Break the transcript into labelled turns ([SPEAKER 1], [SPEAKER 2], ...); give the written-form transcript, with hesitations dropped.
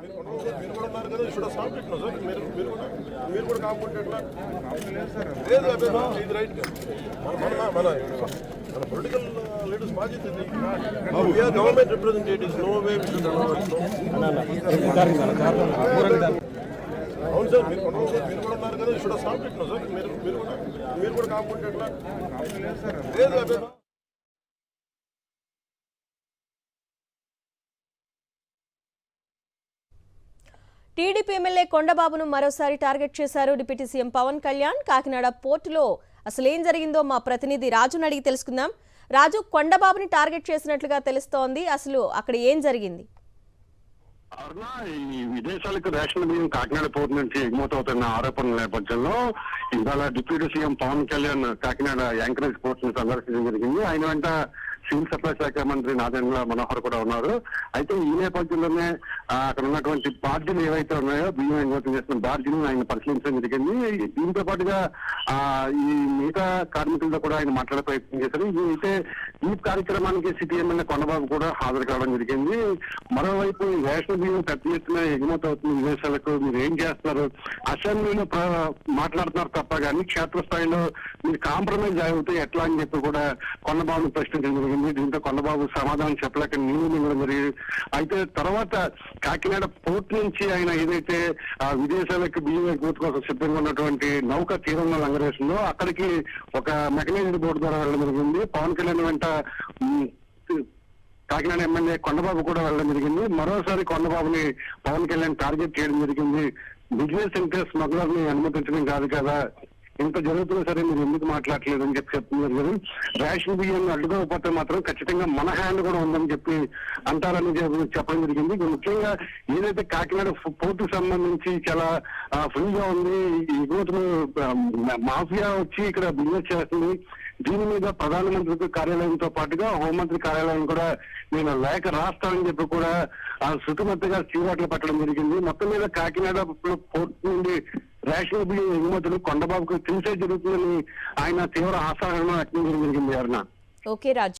[SPEAKER 1] మీరు కూడా ఉన్నారు కదా, should stop it no sir. మీరు కూడా కాకుంటే ఎట్లా? లేదు అబ్బా, ఇది రైట్. మన పొలిటికల్ లీడర్స్ బాధ్యత ఇది. We are government representatives, no way we should. అవును సార్, మీరు కూడా ఉన్నారు కదా, should stop it no sir. మీరు కూడా కాకుంటే ఎట్లా? లేదు అబ్బా.
[SPEAKER 2] టీడీపీ ఎమ్మెల్యే కొండబాబును మరోసారి టార్గెట్ చేశారు డిప్యూటీ సీఎం పవన్ కళ్యాణ్. కాకినాడ పోర్టులో అసలు ఏం జరిగిందో మా ప్రతినిధి రాజును అడిగి తెలుసుకుందాం. రాజు, కొండబాబుని టార్గెట్ చేసినట్లుగా తెలుస్తోంది, అసలు అక్కడ ఏం జరిగింది?
[SPEAKER 3] అరుణ, ఈ విదేశాలకు రేషన్ బియ్యం కాకినాడ పోర్టు నుంచి ఎగుమతవుతున్న ఆరోపణల నేపథ్యంలో ఇవాళ deputy CM Pawan Kalyan Kakinada anchorage పోర్టును సందర్శించడం జరిగింది. ఆయన వెంట సివిల్ సప్లై శాఖ మంత్రి నాదెండ్ల మనోహర్ కూడా ఉన్నారు. అయితే ఈ నేపథ్యంలోనే అక్కడ ఉన్నటువంటి బార్జీలు ఏవైతే ఉన్నాయో, బియ్యం ఎగుమతి చేస్తున్న బార్జీలు ఆయన పరిశీలించడం జరిగింది. దీంతో పాటుగా ఈ మిగతా కార్మికులతో కూడా ఆయన మాట్లాడే ప్రయత్నం చేశారు. అయితే ఈ కార్యక్రమానికి సిటీ ఎమ్మెల్యే కొండబాబు కూడా హాజరు కావడం జరిగింది. మరోవైపు రేషన్ బియ్యం పెద్ద ఎత్తున ఎగుమతి అవుతుంది విదేశాలకు, మీరు ఏం చేస్తున్నారు? అసెంబ్లీలో మాట్లాడుతున్నారు తప్ప కానీ క్షేత్రస్థాయిలో మీరు కాంప్రమైజ్ అవుతే ఎట్లా అని చెప్పి కూడా కొండబాబును ప్రశ్నించడం జరిగింది. దీంతో కొండబాబు సమాధానం చెప్పలేక నీళ్లు మింగడం జరిగింది. అయితే తర్వాత కాకినాడ పోర్ట్ నుంచి ఆయన ఏదైతే విదేశాలకు బియ్యం ఎగుమతి కోసం సిద్ధంగా ఉన్నటువంటి నౌక తీరంలో లంగరేసిందో అక్కడికి ఒక మెకనైజ్డ్ బోర్డు ద్వారా వెళ్ళడం జరిగింది. పవన్ కళ్యాణ్ వెంట కాకినాడ ఎమ్మెల్యే కొండబాబు కూడా వెళ్ళడం జరిగింది. మరోసారి కొండబాబుని పవన్ కళ్యాణ్ టార్గెట్ చేయడం జరిగింది. బిజినెస్ ఇంట్రెస్ట్ స్మగ్లర్ని అనుమతించడం కాదు కదా, ఇంత జరుగుతున్నా సరే మీరు ఎందుకు మాట్లాడలేదు అని చెప్పి చెప్తున్నారు. రేషన్ బియ్యం అడ్డుకోకపోతే మాత్రం ఖచ్చితంగా మన హ్యాండ్ కూడా ఉందని చెప్పి అంటారని చెప్పడం జరిగింది. ముఖ్యంగా ఏదైతే కాకినాడ పోర్టుకు సంబంధించి చాలా ఫ్రీగా ఉంది, ఎగుమతులు మాఫియా వచ్చి ఇక్కడ బిజినెస్ చేస్తుంది. దీని మీద ప్రధానమంత్రి కార్యాలయంతో పాటుగా హోంమంత్రి కార్యాలయం కూడా నేను లేఖ రాస్తానని చెప్పి కూడా శృతిమతిగా చీవాట్లు పెట్టడం జరిగింది. మొత్తం మీద కాకినాడ పోర్టు నుండి రేషన్ బియ్యం ఎగుమతులు కొండబాబుకు తెలిసే జరుగుతుందని ఆయన తీవ్ర ఆశాహరణ వ్యక్తం చేయడం జరిగింది.
[SPEAKER 2] ఓకే రాజు.